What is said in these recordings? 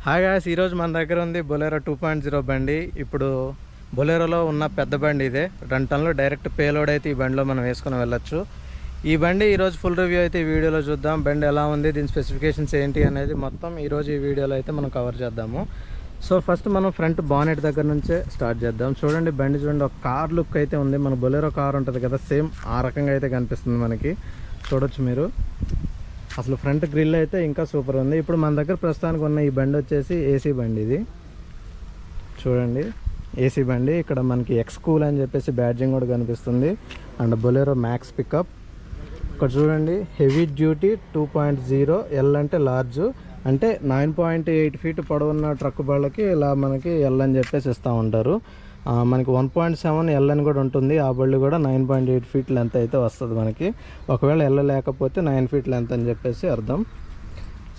Hi guys, ఈరోజు మన దగ్గర ఉంది బొలెరో 2.0 బండి. ఇప్పుడు బొలెరోలో ఉన్న పెద్ద బండి ఇదే. 2 టన్నులు డైరెక్ట్ పేలోడ్ అయితే ఈ బండిలో మనం వేసుకుని వెళ్ళొచ్చు. ఈ బండి ఈరోజు ఫుల్ రివ్యూ అయితే ఈ వీడియోలో చూద్దాం. బండి ఎలా ఉంది, దీని స్పెసిఫికేషన్స్ ఏంటి అనేది మొత్తం ఈరోజు ఈ వీడియోలో అయితే మనం కవర్ చేద్దాము. సో ఫస్ట్ మనం ఫ్రంట్ బానెట్ దగ్గర నుంచే స్టార్ట్ చేద్దాం. చూడండి బండి చూడండి, ఒక కార్ లుక్ అయితే ఉంది. మన బొలెరో కార్ ఉంటుంది కదా, సేమ్ ఆ రకంగా అయితే కనిపిస్తుంది మనకి. చూడొచ్చు మీరు. అసలు ఫ్రంట్ గ్రిల్ అయితే ఇంకా సూపర్ ఉంది. ఇప్పుడు మన దగ్గర ప్రస్తుతానికి ఉన్న ఈ బండి వచ్చేసి ఏసీ బండి. ఇది చూడండి ఏసీ బండి. ఇక్కడ మనకి ఎక్స్ కూల్ అని చెప్పేసి బ్యాడ్జింగ్ కూడా కనిపిస్తుంది. And Bolero Maxx pickup. ఇక్కడ చూడండి హెవీ డ్యూటీ 2.0 ఎల్ అంటే లార్జ్, అంటే 9.8 ఫీట్ పొడవున్న ట్రక్ బళ్ళకి ఇలా మనకి ఎల్ అని చెప్పేసి ఇస్తూ ఉంటారు. మనకి 1.7 ఎల్ అని కూడా ఉంటుంది. ఆ బళ్ళు కూడా 9.8 ఫీట్ లెంత్ అయితే వస్తుంది మనకి. ఒకవేళ ఎల్ లేకపోతే 9 ఫీట్ లెంత్ అని చెప్పేసి అర్థం.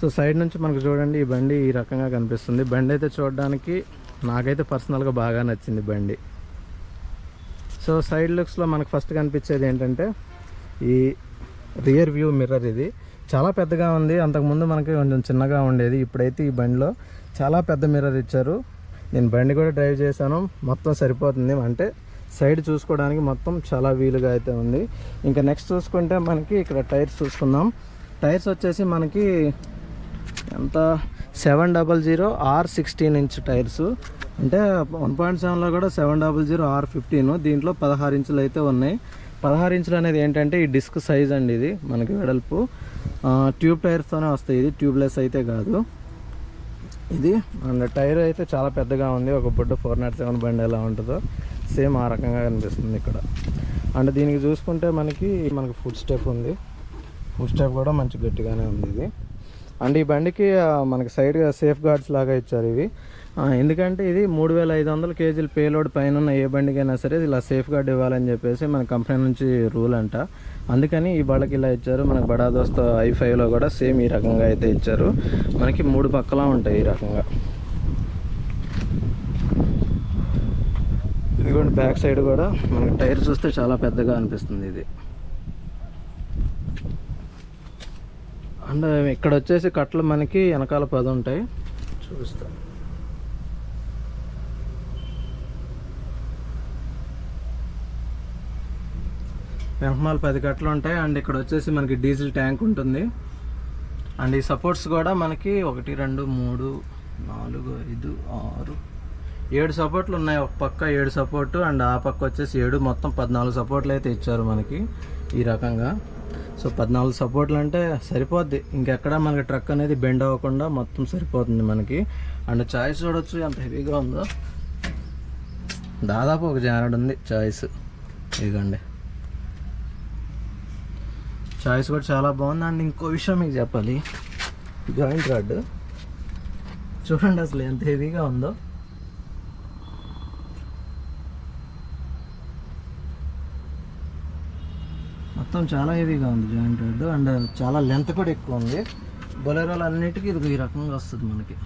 సో సైడ్ నుంచి మనకు చూడండి ఈ బండి ఈ రకంగా కనిపిస్తుంది. బండి అయితే చూడడానికి నాకైతే పర్సనల్గా బాగా నచ్చింది బండి. సో సైడ్ లుక్స్లో మనకు ఫస్ట్ కనిపించేది ఏంటంటే ఈ రియర్ వ్యూ మిర్రర్. ఇది చాలా పెద్దగా ఉంది. అంతకుముందు మనకి కొంచెం చిన్నగా ఉండేది. ఇప్పుడైతే ఈ బండిలో చాలా పెద్ద మిర్రర్ ఇచ్చారు. నేను బండి కూడా డ్రైవ్ చేశాను, మొత్తం సరిపోతుంది. అంటే సైడ్ చూసుకోవడానికి మొత్తం చాలా వీలుగా అయితే ఉంది. ఇంకా నెక్స్ట్ చూసుకుంటే మనకి ఇక్కడ టైర్స్ చూసుకుందాం. టైర్స్ వచ్చేసి మనకి ఎంత 700 R16 ఇంచ్ టైర్స్. అంటే 1.7లో కూడా 700 R15. దీంట్లో 16 ఇంచులు అయితే ఉన్నాయి. 16 ఇంచులు అనేది ఏంటంటే ఈ డిస్క్ సైజ్ అండి. ఇది మనకి వెడల్పు ట్యూబ్ టైర్స్తోనే వస్తాయి. ఇది ట్యూబ్లెస్ అయితే కాదు ఇది. అండ్ టైర్ అయితే చాలా పెద్దగా ఉంది. ఒక బుడ్డ 407 బండి ఎలా ఉంటుందో సేమ్ ఆ రకంగా కనిపిస్తుంది ఇక్కడ. అండ్ దీనికి చూసుకుంటే మనకి ఫుట్ స్టెప్ ఉంది. ఫుట్ స్టెప్ కూడా మంచి గట్టిగానే ఉంది ఇది. అండ్ ఈ బండికి మనకి సైడ్గా సేఫ్ గార్డ్స్ లాగా ఇచ్చారు ఇవి. ఎందుకంటే ఇది 3500 కేజీల పేలోడ్ పైన ఉన్న ఏ బండికైనా సరే ఇలా సేఫ్ గార్డ్ ఇవ్వాలని చెప్పేసి మన కంపెనీ నుంచి రూల్ అంట. అందుకని ఈ బళ్ళకి ఇలా ఇచ్చారు. మనకి బడా దోస్తో i5లో కూడా సేమ్ ఈ రకంగా అయితే ఇచ్చారు. మనకి 3 పక్కలా ఉంటాయి ఈ రకంగా. ఇదిగోండి బ్యాక్ సైడ్ కూడా మనకి టైర్ చూస్తే చాలా పెద్దగా అనిపిస్తుంది ఇది. అండ్ ఇక్కడ వచ్చేసి కట్టలు మనకి వెనకాల 10 ఉంటాయి. చూపిస్తాను. వెనకమాల 10 కట్టలు ఉంటాయి. అండ్ ఇక్కడ వచ్చేసి మనకి డీజిల్ ట్యాంక్ ఉంటుంది. అండ్ ఈ సపోర్ట్స్ కూడా మనకి 1 2 3 4 5 6 7 సపోర్ట్లు ఉన్నాయి. ఒక పక్క 7 సపోర్టు, అండ్ ఆ పక్క వచ్చేసి 7, మొత్తం 14 సపోర్ట్లు అయితే ఇచ్చారు మనకి ఈ రకంగా. సో 14 సపోర్ట్లు అంటే సరిపోద్ది. ఇంకెక్కడ మనకి ట్రక్ అనేది బెండ్ అవ్వకుండా మొత్తం సరిపోతుంది మనకి. అండ్ చాయిస్ చూడొచ్చు ఎంత హెవీగా ఉందో. దాదాపు ఒక జానెడ్ ఉంది చాయిస్. ఇదిగోండి చాయిస్ కూడా చాలా బాగుంది. అండ్ ఇంకో విషయం మీకు చెప్పాలి, జాయింట్ రాడ్ చూడండి అసలు ఎంత హెవీగా ఉందో. మొత్తం చాలా హెవీగా ఉంది జాయింట్ రాడ్. అండ్ చాలా లెంత్ కూడా ఎక్కువ ఉంది. బొలెరోలు అన్నిటికీ ఇది ఈ రకంగా వస్తుంది మనకి.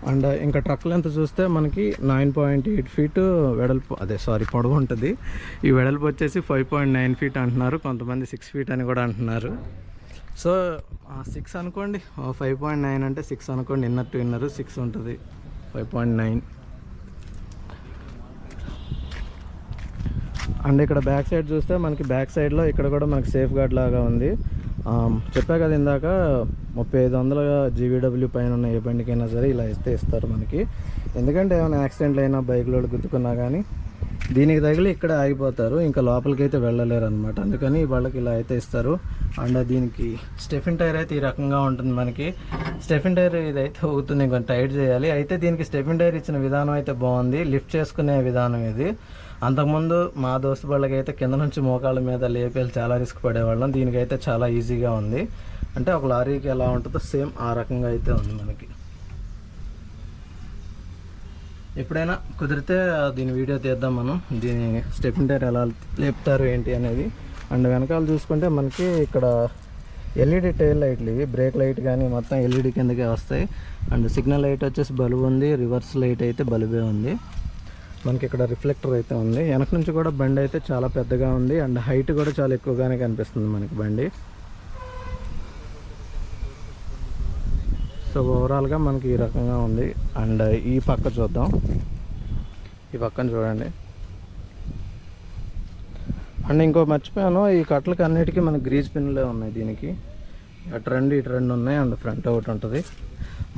అండ్ ఇంకా ట్రక్ లెంత్ చూస్తే మనకి 9.8 ఫీట్ వెడల్పు, పొడవు ఉంటుంది. ఈ వెడల్పు వచ్చేసి 5.9 ఫీట్ అంటున్నారు. కొంతమంది 6 ఫీట్ అని కూడా అంటున్నారు. సో 6 అనుకోండి, 5.9 అంటే 6 అనుకోండి. ఇన్నర్ టు ఇన్నర్ 6 ఉంటుంది, 5.9. అండ్ ఇక్కడ బ్యాక్ సైడ్ చూస్తే మనకి బ్యాక్ సైడ్లో ఇక్కడ కూడా మనకి సేఫ్ గార్డ్ లాగా ఉంది. చెప్పా కదా ఇందాక 3500 GVW పైన ఉన్న ఏ బండికైనా సరే ఇలా ఇస్తారు మనకి. ఎందుకంటే ఏమైనా యాక్సిడెంట్లు అయినా బైక్లో గుద్దుకున్నా కానీ దీనికి తగిలి ఇక్కడ ఆగిపోతారు, ఇంకా లోపలికి అయితే వెళ్ళలేరు అనమాట. అందుకని వాళ్ళకి ఇలా అయితే ఇస్తారు. అండ్ దీనికి స్టెఫిన్ టైర్ అయితే ఈ రకంగా ఉంటుంది మనకి. స్టెఫిన్ టైర్ ఇదైతే అవుతుంది, ఇంకొంచెం టైట్ చేయాలి. అయితే దీనికి స్టెఫిన్ టైర్ ఇచ్చిన విధానం అయితే బాగుంది, లిఫ్ట్ చేసుకునే విధానం ఇది. అంతకుముందు మా దోస్తు వాళ్ళకి అయితే కింద నుంచి మోకాళ్ళ మీద లేపేసి చాలా రిస్క్ పడేవాళ్ళం. దీనికైతే చాలా ఈజీగా ఉంది. అంటే ఒక లారీకి ఎలా ఉంటుందో సేమ్ ఆ రకంగా అయితే ఉంది మనకి. ఎప్పుడైనా కుదిరితే దీని వీడియో తీద్దాం మనం, దీని స్టెప్ని టైర్ ఎలా లేపుతారు ఏంటి అనేది. అండ్ వెనకాల చూసుకుంటే మనకి ఇక్కడ ఎల్ఈడి టైల్ లైట్లు ఇవి, బ్రేక్ లైట్ కానీ మొత్తం ఎల్ఈడి కిందకే వస్తాయి. అండ్ సిగ్నల్ లైట్ వచ్చేసి బల్బు ఉంది, రివర్స్ లైట్ అయితే బల్బే ఉంది. మనకి ఇక్కడ రిఫ్లెక్టర్ అయితే ఉంది. వెనక నుంచి కూడా బండి అయితే చాలా పెద్దగా ఉంది అండ్ హైట్ కూడా చాలా ఎక్కువగానే కనిపిస్తుంది మనకి బండి. సో ఓవరాల్గా మనకి ఈ రకంగా ఉంది. అండ్ ఈ పక్క చూద్దాం, ఈ పక్కన చూడండి. అండ్ ఇంకో మర్చిపోయాను, ఈ కట్లకి అన్నిటికీ మనకి గ్రీజ్ పిన్లే ఉన్నాయి. దీనికి అటు రెండు ఉన్నాయి అండ్ ఫ్రంట్ ఒకటి ఉంటుంది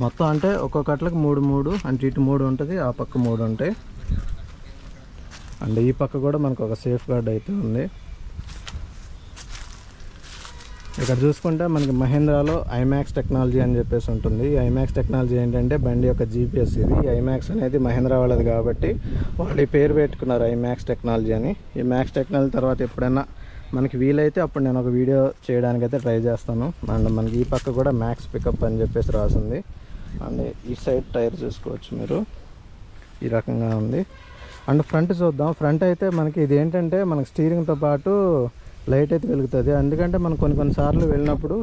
మొత్తం. అంటే ఒక్కొక్క కట్లకి మూడు అంటే ఇటు 3 ఉంటుంది, ఆ పక్క 3 ఉంటాయి. అండ్ ఈ పక్క కూడా మనకు ఒక సేఫ్ గార్డ్ అయితే ఉంది. ఇక్కడ చూసుకుంటే మనకి మహీంద్రాలో ఐమాక్స్ టెక్నాలజీ అని చెప్పేసి ఉంటుంది. ఈ ఐమాక్స్ టెక్నాలజీ ఏంటంటే బండి యొక్క జీపీఎస్ ఇది. ఈ ఐమాక్స్ అనేది మహీంద్రా వాళ్ళది కాబట్టి వాళ్ళు ఈ పేరు పెట్టుకున్నారు ఐమాక్స్ టెక్నాలజీ అని. ఈ మ్యాక్స్ టెక్నాలజీ తర్వాత ఎప్పుడైనా మనకి వీలైతే అప్పుడు నేను ఒక వీడియో చేయడానికి అయితే ట్రై చేస్తాను. అండ్ మనకి ఈ పక్క కూడా మ్యాక్స్ పికప్ అని చెప్పేసి రాసింది. అండ్ ఈ సైడ్ టైర్ చూసుకోవచ్చు మీరు, ఈ రకంగా ఉంది. అండ్ ఫ్రంట్ చూద్దాం. ఫ్రంట్ అయితే మనకి ఇది ఏంటంటే మనకి స్టీరింగ్తో పాటు లైట్ అయితే వెలుగుతుంది. ఎందుకంటే మనం కొన్నిసార్లు వెళ్ళినప్పుడు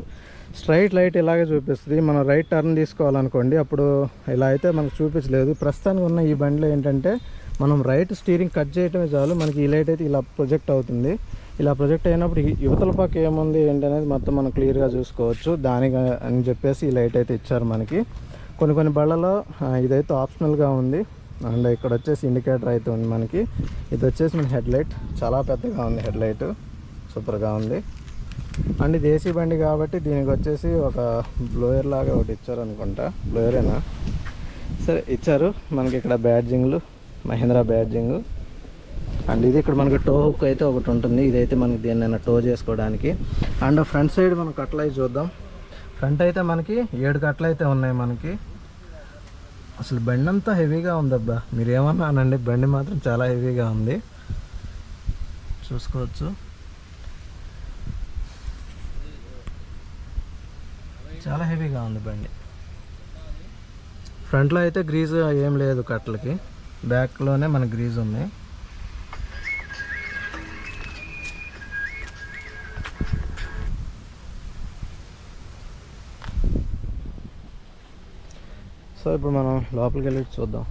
స్ట్రైట్ లైట్ ఇలాగే చూపిస్తుంది. మనం రైట్ టర్న్ తీసుకోవాలనుకోండి, అప్పుడు ఇలా అయితే మనకు చూపించలేదు. ప్రస్తుతానికి ఉన్న ఈ బండిలో ఏంటంటే మనం రైట్ స్టీరింగ్ కట్ చేయటమే చాలు, మనకి ఈ లైట్ అయితే ఇలా ప్రొజెక్ట్ అవుతుంది. ఇలా ప్రొజెక్ట్ అయినప్పుడు యువతల పక్క ఏముంది ఏంటి అనేది మొత్తం మనం క్లియర్గా చూసుకోవచ్చు. దానికి అని చెప్పేసి ఈ లైట్ అయితే ఇచ్చారు మనకి. కొన్ని బళ్ళలో ఇదైతే ఆప్షనల్గా ఉంది. అండ్ ఇక్కడ వచ్చేసి ఇండికేటర్ అయితే ఉంది మనకి. ఇది వచ్చేసి మన హెడ్ లైట్, చాలా పెద్దగా ఉంది హెడ్ లైట్, సూపర్గా ఉంది. అండ్ ఇది ఏసీ బండి కాబట్టి దీనికి వచ్చేసి ఒక బ్లోయర్ లాగా ఒకటి ఇచ్చారు అనుకుంటా, బ్లోయరేనా సరే ఇచ్చారు. మనకి ఇక్కడ బ్యాడ్జింగ్లు, మహీంద్రా బ్యాడ్జింగ్. అండ్ ఇది ఇక్కడ మనకి టో హుక్ అయితే ఒకటి ఉంటుంది. ఇదైతే మనకి దేన్నైనా టో చేసుకోవడానికి. అండ్ ఫ్రంట్ సైడ్ మనం కట్లు అయితే చూద్దాం. ఫ్రంట్ అయితే మనకి 7 కట్లు అయితే ఉన్నాయి మనకి. అసలు బండి అంతా హెవీగా ఉందబ్బా, మీరు ఏమన్నా అనండి, బండి మాత్రం చాలా హెవీగా ఉంది, చూసుకోవచ్చు. చాలా హెవీగా ఉంది బండి. ఫ్రంట్లో అయితే గ్రీజ్ ఏం లేదు కట్లకి, బ్యాక్లోనే మనకి గ్రీజ్ ఉంది. సో ఇప్పుడు మనం లోపలికి వెళ్ళి చూద్దాం.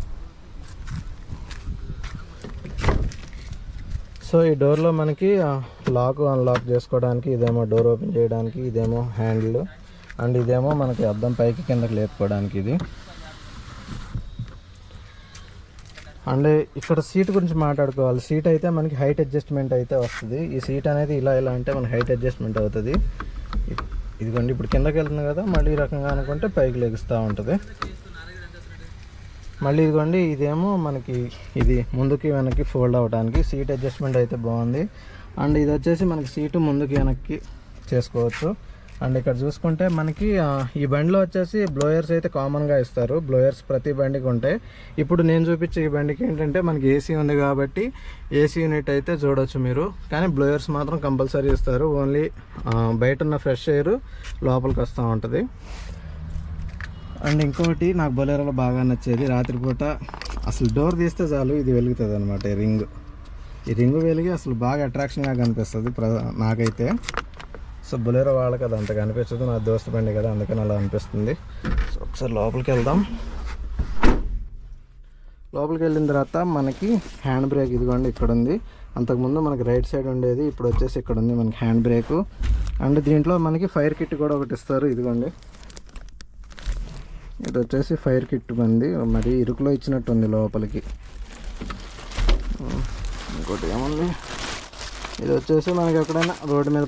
సో ఈ డోర్లో మనకి లాక్ అన్లాక్ చేసుకోవడానికి, ఇదేమో డోర్ ఓపెన్ చేయడానికి, ఇదేమో హ్యాండిల్, అండ్ ఇదేమో మనకి అద్దం పైకి కిందకి లేపుకోవడానికి ఇది. అండ్ ఇక్కడ సీట్ గురించి మాట్లాడుకోవాలి. సీట్ అయితే మనకి హైట్ అడ్జస్ట్మెంట్ అయితే వస్తుంది. ఈ సీట్ అనేది ఇలా అంటే మన హైట్ అడ్జస్ట్మెంట్ అవుతుంది. ఇదిగోండి ఇప్పుడు కిందకి వెళ్తుంది కదా, మళ్ళీ ఈ రకంగా అనుకుంటే పైకి లెగుస్తూ ఉంటుంది. మళ్ళీ ఇదిగోండి ఇదేమో మనకి ఇది ముందుకి వెనక్కి ఫోల్డ్ అవ్వడానికి సీట్ అడ్జస్ట్మెంట్ అయితే బాగుంది. అండ్ ఇది వచ్చేసి మనకి సీటు ముందుకి వెనక్కి చేసుకోవచ్చు. అండ్ ఇక్కడ చూసుకుంటే మనకి ఈ బండిలో వచ్చేసి బ్లోయర్స్ అయితే కామన్గా ఇస్తారు. బ్లోయర్స్ ప్రతి బండికి ఉంటాయి. ఇప్పుడు నేను చూపించే ఈ బండికి ఏంటంటే మనకి ఏసీ ఉంది కాబట్టి ఏసీ యూనిట్ అయితే చూడవచ్చు మీరు, కానీ బ్లోయర్స్ మాత్రం కంపల్సరీ ఇస్తారు. ఓన్లీ బయట ఉన్న ఫ్రెష్ ఎయిర్ లోపలికి వస్తూ ఉంటుంది. అండ్ ఇంకొకటి నాకు బొలెరోలో బాగా నచ్చేది, రాత్రిపూట అసలు డోర్ తీస్తే చాలు ఇది వెలుగుతుంది అనమాట. ఈ రింగు వెలిగి అసలు బాగా అట్రాక్షన్గా కనిపిస్తుంది నాకైతే. సో బొలెరో వాళ్ళకి అది అంత కనిపించదు, నా దోస్తు బండి కదా అందుకని అలా అనిపిస్తుంది. సో ఒకసారి లోపలికి వెళ్దాం. లోపలికి వెళ్ళిన తర్వాత మనకి హ్యాండ్ బ్రేక్ ఇదిగోండి ఇక్కడ ఉంది. అంతకుముందు మనకి రైట్ సైడ్ ఉండేది, ఇప్పుడు వచ్చేసి ఇక్కడ ఉంది మనకి హ్యాండ్ బ్రేకు. అండ్ దీంట్లో మనకి ఫైర్ కిట్ కూడా ఒకటి ఇస్తారు. ఇదిగోండి ఇది వచ్చేసి ఫైర్ కిట్ బండి, మరి ఇరుకులో ఇచ్చినట్టుంది లోపలికి. ఇంకోటి ఏముంది, ఇది వచ్చేసి మనకి ఎక్కడైనా రోడ్డు మీద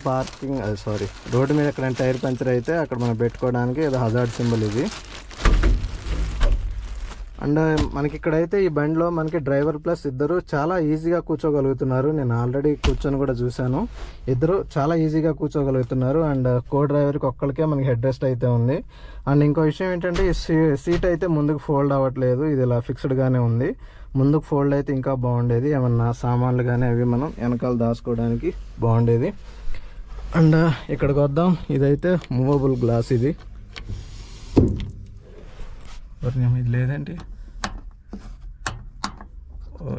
రోడ్డు మీద ఎక్కడైనా టైర్ పంచర్ అయితే అక్కడ మనం పెట్టుకోవడానికి ఇది హజార్డ్ సింబల్ ఇది. అండ్ మనకి ఇక్కడైతే ఈ బండిలో మనకి డ్రైవర్ ప్లస్ ఇద్దరు చాలా ఈజీగా కూర్చోగలుగుతున్నారు. నేను ఆల్రెడీ కూర్చొని కూడా చూశాను, ఇద్దరు చాలా ఈజీగా కూర్చోగలుగుతున్నారు. అండ్ కో డ్రైవర్కి ఒక్కరికే మనకి హెడ్ రెస్ట్ అయితే ఉంది. అండ్ ఇంకో విషయం ఏంటంటే ఈ సీట్ అయితే ముందుకు ఫోల్డ్ అవ్వట్లేదు, ఇది ఇలా ఫిక్స్డ్గానే ఉంది. ముందుకు ఫోల్డ్ అయితే ఇంకా బాగుండేది, ఏమన్నా సామాన్లు కానీ అవి మనం వెనకాల దాచుకోవడానికి బాగుండేది. అండ్ ఇక్కడికి వద్దాం, ఇదైతే మూవబుల్ గ్లాస్ ఇది. ఇది లేదేంటి,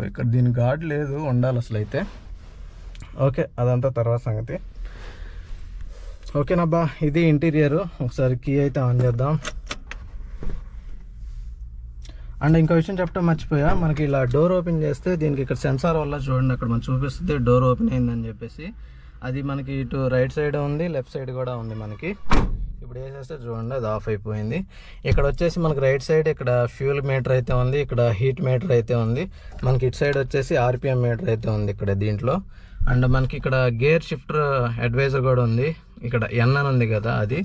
ఇక్కడ దీని గార్డ్ లేదు, ఉండాలి అసలు అయితే. ఓకే అదంతా తర్వాత సంగతి. ఓకేనబ్బా, ఇది ఇంటీరియర్. ఒకసారి కీ అయితే ఆన్ చేద్దాం. అండ్ ఇంకో విషయం చెప్పడం మర్చిపోయా, మనకి ఇలా డోర్ ఓపెన్ చేస్తే దీనికి ఇక్కడ సెన్సార్ వల్ల చూడండి అక్కడ మనం చూపిస్తుంది డోర్ ఓపెన్ అయిందని చెప్పేసి. అది మనకి ఇటు రైట్ సైడ్ ఉంది, లెఫ్ట్ సైడ్ కూడా ఉంది మనకి. ఇప్పుడు వేసేస్తే చూడండి అది ఆఫ్ అయిపోయింది. ఇక్కడ వచ్చేసి మనకి రైట్ సైడ్ ఇక్కడ ఫ్యూల్ మీటర్ అయితే ఉంది, ఇక్కడ హీట్ మీటర్ అయితే ఉంది. మనకి ఇటు సైడ్ వచ్చేసి ఆర్పిఎం మీటర్ అయితే ఉంది ఇక్కడ దీంట్లో. అండ్ మనకి ఇక్కడ గేర్ షిఫ్టర్ అడ్వైజర్ కూడా ఉంది. ఇక్కడ ఎన్ అని ఉంది కదా, అది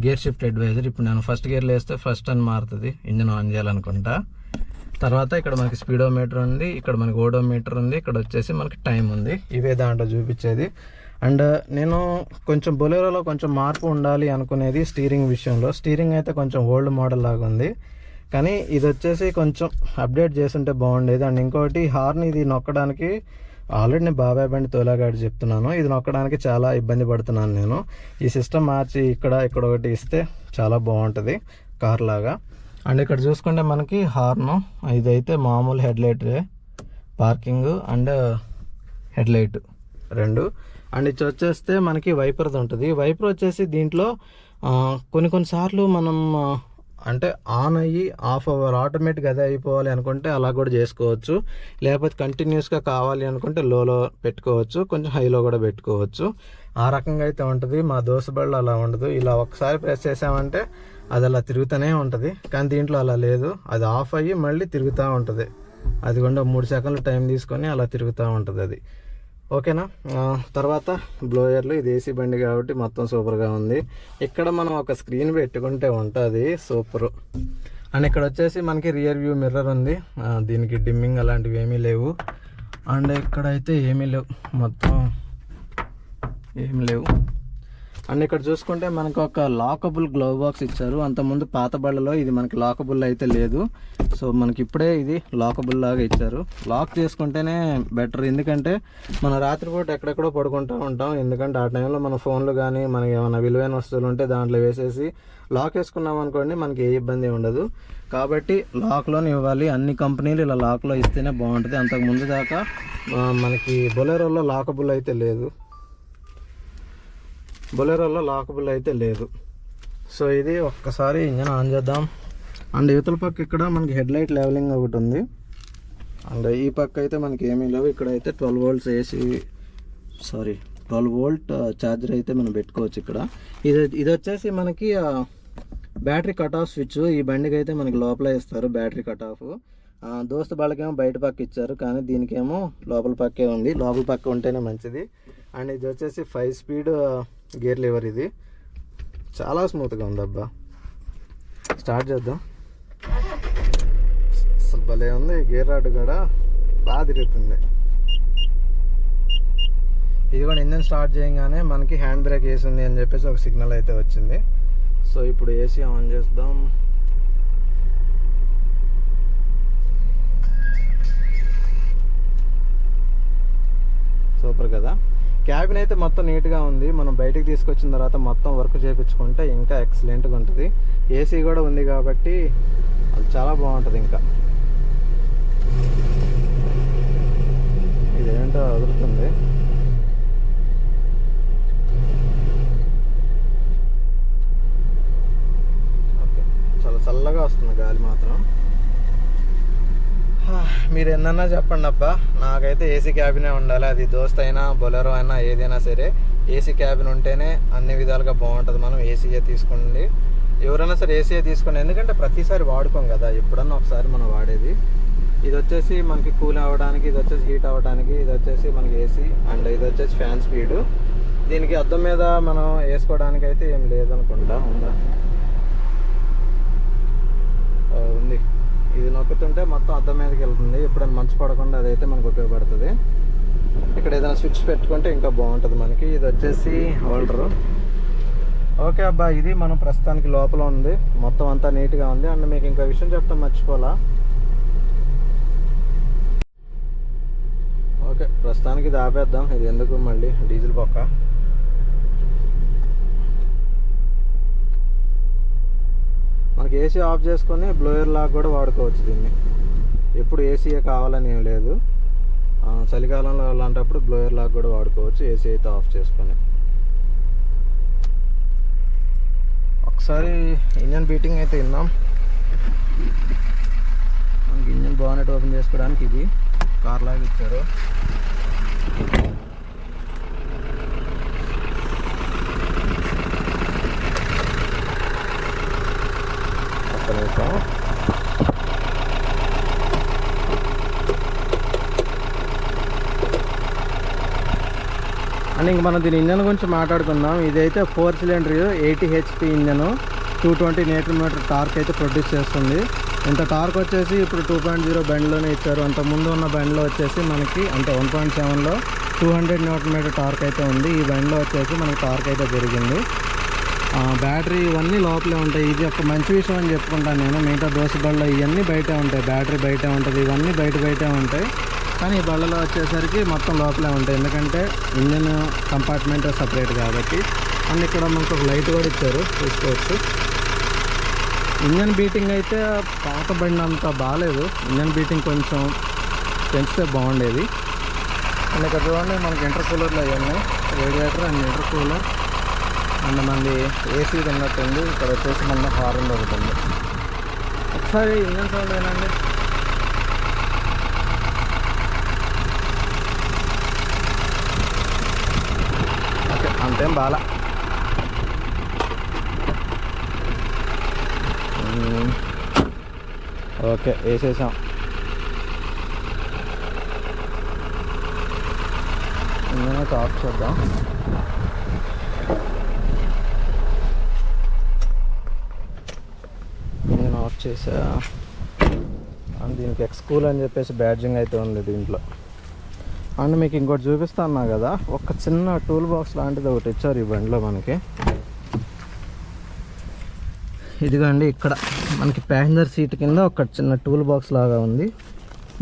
గేర్ షిఫ్ట్ అడ్వైజర్. ఇప్పుడు నేను ఫస్ట్ గేర్లో వేస్తే ఫస్ట్ అని మారుతుంది, ఇంజిన్ ఆన్ చేయాలనుకుంటా. తర్వాత ఇక్కడ మనకి స్పీడోమీటర్ ఉంది, ఇక్కడ మనకి ఓడోమీటర్ ఉంది, ఇక్కడ వచ్చేసి మనకి టైం ఉంది. ఇవే దాంట్లో చూపించేది. అండ్ నేను కొంచెం బొలెరోలో కొంచెం మార్పు ఉండాలి అనుకునేది స్టీరింగ్ విషయంలో. స్టీరింగ్ అయితే కొంచెం ఓల్డ్ మోడల్ లాగా ఉంది, కానీ ఇది వచ్చేసి కొంచెం అప్డేట్ చేస్తుంటే బాగుండేది. అండ్ ఇంకోటి హార్న్, ఇది నొక్కడానికి ఆల్రెడీ నేను బాబాయ్ బండి తోలాగాడి చెప్తున్నాను, ఇది నొక్కడానికి చాలా ఇబ్బంది పడుతున్నాను నేను. ఈ సిస్టమ్ మార్చి ఇక్కడ ఒకటి ఇస్తే చాలా బాగుంటుంది కార్ లాగా. అండ్ ఇక్కడ చూసుకుంటే మనకి హార్ను, ఇదైతే మామూలు హెడ్లైట్, పార్కింగ్ అండ్ హెడ్లైట్ రెండు. అండ్ ఇది వచ్చేస్తే మనకి వైపర్ది ఉంటుంది. వైపర్ వచ్చేసి దీంట్లో కొన్నిసార్లు మనం అంటే ఆన్ అయ్యి ఆఫ్ అవ్వాలి, ఆటోమేటిక్గా అదే అయిపోవాలి అనుకుంటే అలా కూడా చేసుకోవచ్చు. లేకపోతే కంటిన్యూస్గా కావాలి అనుకుంటే లోలో పెట్టుకోవచ్చు, కొంచెం హైలో కూడా పెట్టుకోవచ్చు. ఆ రకంగా అయితే ఉంటుంది. మా దోశ బళ్ళు అలా ఉండదు, ఇలా ఒకసారి ప్రెస్ చేసామంటే అది అలా తిరుగుతూనే ఉంటుంది. కానీ దీంట్లో అలా లేదు, అది ఆఫ్ అయ్యి మళ్ళీ తిరుగుతూ ఉంటుంది. అది కూడా 3 సెకండ్లు టైం తీసుకొని అలా తిరుగుతూ ఉంటుంది అది. ఓకేనా. తర్వాత బ్లోయర్లు, ఇది ఏసీ బండి కాబట్టి మొత్తం సూపర్గా ఉంది. ఇక్కడ మనం ఒక స్క్రీన్ పెట్టుకుంటే ఉంటుంది సూపర్. అండ్ ఇక్కడ వచ్చేసి మనకి రియర్ వ్యూ మిర్రర్ ఉంది, దీనికి డిమ్మింగ్ అలాంటివి ఏమీ లేవు. అండ్ ఇక్కడైతే ఏమీ లేవు, మొత్తం ఏమి లేవు. అండ్ ఇక్కడ చూసుకుంటే మనకు ఒక లాకబుల్ గ్లవ్ బాక్స్ ఇచ్చారు. అంతకుముందు పాత బళ్ళలో ఇది మనకి లాకబుల్ అయితే లేదు, సో మనకి ఇప్పుడే ఇది లాకబుల్ లాగా ఇచ్చారు. లాక్ చేసుకుంటేనే బెటర్, ఎందుకంటే మనం రాత్రిపూట ఎక్కడెక్కడో పడుకుంటూ ఉంటాం. ఎందుకంటే ఆ టైంలో మన ఫోన్లు కానీ మనకి ఏమైనా విలువైన వస్తువులు ఉంటే దాంట్లో వేసేసి లాక్ వేసుకున్నాం అనుకోండి, మనకి ఏ ఇబ్బంది ఉండదు. కాబట్టి లాక్లోనే ఇవ్వాలి, అన్ని కంపెనీలు ఇలా లాక్లో ఇస్తేనే బాగుంటుంది. అంతకుముందు దాకా మనకి బొలెరోలో లాకబుల్ అయితే లేదు, బొలెరోలో లాకబుల్ అయితే లేదు. సో ఇది ఒక్కసారి ఇంజన్ ఆన్ చేద్దాం. అండ్ యువతల పక్క ఇక్కడ మనకి హెడ్లైట్ లెవెలింగ్ ఒకటి ఉంది. అండ్ ఈ పక్క అయితే మనకి ఏమీ లేవు. ఇక్కడైతే 12 వోల్ట్స్ ఏసీ 12 వోల్ట్ ఛార్జర్ అయితే మనం పెట్టుకోవచ్చు ఇక్కడ. ఇది వచ్చేసి మనకి బ్యాటరీ కట్ ఆఫ్ స్విచ్. ఈ బండికి అయితే మనకి లోపల ఇస్తారు బ్యాటరీ కట్ ఆఫ్. దోస్త్ బాళ్ళకేమో బయట పక్క ఇచ్చారు, కానీ దీనికేమో లోపల పక్కే ఉంది. లోపల పక్క ఉంటేనే మంచిది. అండ్ ఇది వచ్చేసి 5 స్పీడ్ గేర్ లివర్, ఇది చాలా స్మూత్గా ఉంది అబ్బా. స్టార్ట్ చేద్దాం. అసలు భలే ఉంది, గేర్ రాడ్ కూడా బాగా తిరుగుతుంది. ఇది కూడా ఇంజన్ స్టార్ట్ చేయగానే మనకి హ్యాండ్ బ్రేక్ వేసింది అని చెప్పేసి ఒక సిగ్నల్ అయితే వచ్చింది. సో ఇప్పుడు ఏసీ ఆన్ చేద్దాం. సూపర్ కదా. క్యాబిన్ అయితే మొత్తం నీట్గా ఉంది. మనం బయటికి తీసుకొచ్చిన తర్వాత మొత్తం వర్క్ చేయించుకుంటే ఇంకా ఎక్సలెంట్గా ఉంటుంది. ఏసీ కూడా ఉంది కాబట్టి అది చాలా బాగుంటుంది. ఇంకా ఇదేంటో వదులుతుంది. ఓకే, చాలా చల్లగా వస్తుంది గాలి మాత్రం. మీరు ఎన్నన్నా చెప్పండి అబ్బా, నాకైతే ఏసీ క్యాబినే ఉండాలి. అది దోస్త్ అయినా బొలెరో అయినా ఏదైనా సరే ఏసీ క్యాబిన్ ఉంటేనే అన్ని విధాలుగా బాగుంటుంది. మనం ఏసీయే తీసుకోండి, ఎవరైనా సరే ఏసీయే తీసుకోండి. ఎందుకంటే ప్రతిసారి వాడుకోం కదా, ఎప్పుడన్నా ఒకసారి మనం వాడేది. ఇది వచ్చేసి మనకి కూల్ అవ్వడానికి, ఇది వచ్చేసి హీట్ అవ్వడానికి, ఇది వచ్చేసి మనకి ఏసీ. అండ్ ఇది వచ్చేసి ఫ్యాన్ స్పీడు. దీనికి అద్దం మీద మనం వేసుకోవడానికి అయితే ఏం లేదనుకుంటా, ఉందా? ఉంది. ఇది నొక్కుతుంటే మొత్తం అద్దం మీదకి వెళ్తుంది, ఎప్పుడైనా మంచు పడకుండా అదైతే మనకు ఉపయోగపడుతుంది. ఇక్కడ ఏదైనా స్విచ్ పెట్టుకుంటే ఇంకా బాగుంటుంది మనకి. ఇది వచ్చేసి హోల్డరు. ఓకే అబ్బా, ఇది మనం ప్రస్తుతానికి లోపల ఉంది, మొత్తం అంతా నీట్గా ఉంది. అండ్ మీకు ఇంకో విషయం చెప్తాం మర్చిపోలా. ఓకే, ప్రస్తుతానికి ఇది ఆపేద్దాం, ఇది ఎందుకు మళ్ళీ డీజిల్ బొక్క. మనకి ఏసీ ఆఫ్ చేసుకొని బ్లోయర్ లాగా కూడా వాడుకోవచ్చు దీన్ని. ఎప్పుడు ఏసీయే కావాలని ఏం లేదు, చలికాలంలో అలాంటప్పుడు బ్లోయర్ లాగా కూడా వాడుకోవచ్చు ఏసీ అయితే ఆఫ్ చేసుకొని. ఒకసారి ఇంజన్ బీటింగ్ అయితే విన్నాం. మనకి ఇంజన్ బానెట్ ఓపెన్ చేసుకోవడానికి ఇది కార్ లాగా ఇచ్చారు. ఒక్క నిమిషం. అండ్ ఇంక మనం దీని ఇంజన్ గురించి మాట్లాడుకుందాం. ఇదైతే 4 cylinder 80 HP engine, 220 Nm torque అయితే ప్రొడ్యూస్ చేస్తుంది. ఇంత టార్క్ వచ్చేసి ఇప్పుడు 2.0 బండిలోనే ఇచ్చారు. అంత ముందు ఉన్న బండిలో వచ్చేసి మనకి అంటే 1.7లో 200 Nm టార్క్ అయితే ఉంది. ఈ బండిలో వచ్చేసి మనకి టార్క్ అయితే పెరిగింది. బ్యాటరీ ఇవన్నీ లోపలే ఉంటాయి. ఇది ఒక మంచి విషయం అని చెప్పుకుంటాను నేను. మిగతా దోశ బళ్ళలో ఇవన్నీ బయటే ఉంటాయి, బ్యాటరీ బయటే ఉంటుంది, ఇవన్నీ బయటే ఉంటాయి. కానీ ఈ బళ్ళలో వచ్చేసరికి మొత్తం లోపలే ఉంటాయి, ఎందుకంటే ఇంజన్ కంపార్ట్మెంట్ సపరేట్ కాబట్టి. అండ్ ఇక్కడ మనకు ఒక లైట్ కూడా ఇచ్చారు, చూసుకోవచ్చు. ఇంజన్ బీటింగ్ అయితే పాత బండి అంత బాగాలేదు. ఇంజన్ బీటింగ్ కొంచెం పెంచితే బాగుండేది. అండ్ ఇక్కడ చూడండి మనకి ఇంటర్ కూలర్లు అవన్నీ, radiator and inter cooler and మళ్ళీ ఏసీ ఉన్నట్టుంది. ఇక్కడ వచ్చేసి మన హార్న్ దొరుకుతుంది. ఒకసారి ఇంజన్ సౌండ్ ఏనండి. ఓకే, అంతేం బాగా. ఓకే, వేసేసాం. ఇంజన్ అయితే ఆఫ్ చేద్దాం. నేను ఆఫ్ చేసా. అండ్ దీనికి ఎక్స్కూల్ అని చెప్పేసి బ్యాడ్జింగ్ అయితే ఉంది దీంట్లో. అండ్ మీకు ఇంకోటి చూపిస్తా అన్నా కదా, ఒక చిన్న టూల్ బాక్స్ లాంటిది ఒకటి ఇచ్చారు ఈ బండిలో మనకి. ఇదిగోండి, ఇక్కడ మనకి ప్యాసింజర్ సీట్ కింద ఒక చిన్న టూల్ బాక్స్ లాగా ఉంది.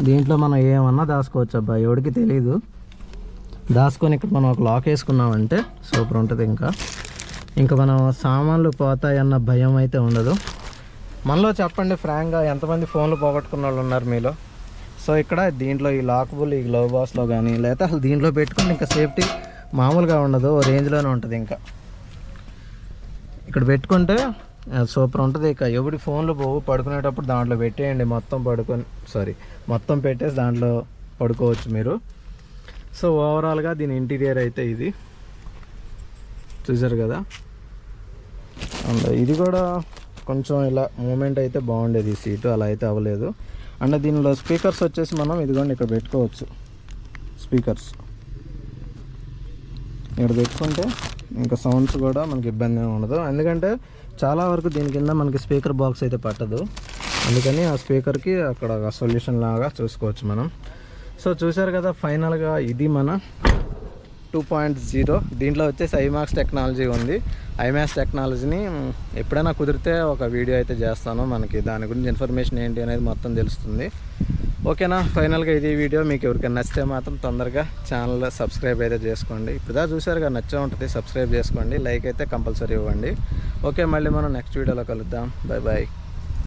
దీంట్లో మనం ఏమన్నా దాచుకోవచ్చు అబ్బా, ఎవరికి తెలీదు. దాచుకొని ఇక్కడ మనం ఒక లాక్ వేసుకున్నామంటే సూపర్ ఉంటుంది. ఇంకా మనం సామాన్లు పోతాయన్న భయం అయితే ఉండదు. మనలో చెప్పండి ఫ్రాంక్గా, ఎంతమంది ఫోన్లు పోగొట్టుకున్న వాళ్ళు ఉన్నారు మీలో? సో ఇక్కడ దీంట్లో ఈ లాకబుల్ ఈ గ్లవ్ బాక్స్లో కానీ లేకపోతే అసలు దీంట్లో పెట్టుకుని ఇంకా సేఫ్టీ మామూలుగా ఉండదు, రేంజ్లోనే ఉంటుంది. ఇంకా ఇక్కడ పెట్టుకుంటే సూపర్ ఉంటుంది. ఇక ఎవరి ఫోన్లు పోవు, పడుకునేటప్పుడు దాంట్లో పెట్టేయండి. మొత్తం పెట్టేసి దాంట్లో పడుకోవచ్చు మీరు. సో ఓవరాల్గా దీని ఇంటీరియర్ అయితే ఇది చూసారు కదా. అండ్ ఇది కూడా కొంచెం ఇలా మూమెంట్ అయితే బాగుండేది, ఈ సీటు అలా అయితే అవ్వలేదు. అండ్ దీనిలో స్పీకర్స్ వచ్చేసి మనం ఇదిగోండి ఇక్కడ పెట్టుకోవచ్చు. స్పీకర్స్ ఇక్కడ పెట్టుకుంటే ఇంకా సౌండ్స్ కూడా మనకి ఇబ్బంది ఉండదు, ఎందుకంటే చాలా వరకు దీని కింద మనకి స్పీకర్ బాక్స్ అయితే పట్టదు. అందుకని ఆ స్పీకర్కి అక్కడ సొల్యూషన్ లాగా చూసుకోవచ్చు మనం. సో చూసారు కదా, ఫైనల్గా ఇది మన 2.0. దీంట్లో వచ్చేసి ఐమాక్స్ టెక్నాలజీ ఉంది. ఐమాక్స్ టెక్నాలజీని ఎప్పుడైనా కుదిరితే ఒక వీడియో అయితే చేస్తాను. మనకి దాని గురించి ఇన్ఫర్మేషన్ ఏంటి అనేది మొత్తం తెలుస్తుంది. ఓకేనా, ఫైనల్గా ఇది వీడియో. మీకు ఎవరికైనా నచ్చితే మాత్రం తొందరగా ఛానల్ సబ్స్క్రైబ్ అయితే చేసుకోండి. ఇప్పుడుదా చూసారుగా, నచ్చే ఉంటుంది, సబ్స్క్రైబ్ చేసుకోండి, లైక్ అయితే కంపల్సరీ ఇవ్వండి. ఓకే, మళ్ళీ మనం నెక్స్ట్ వీడియోలో కలుద్దాం. Bye bye.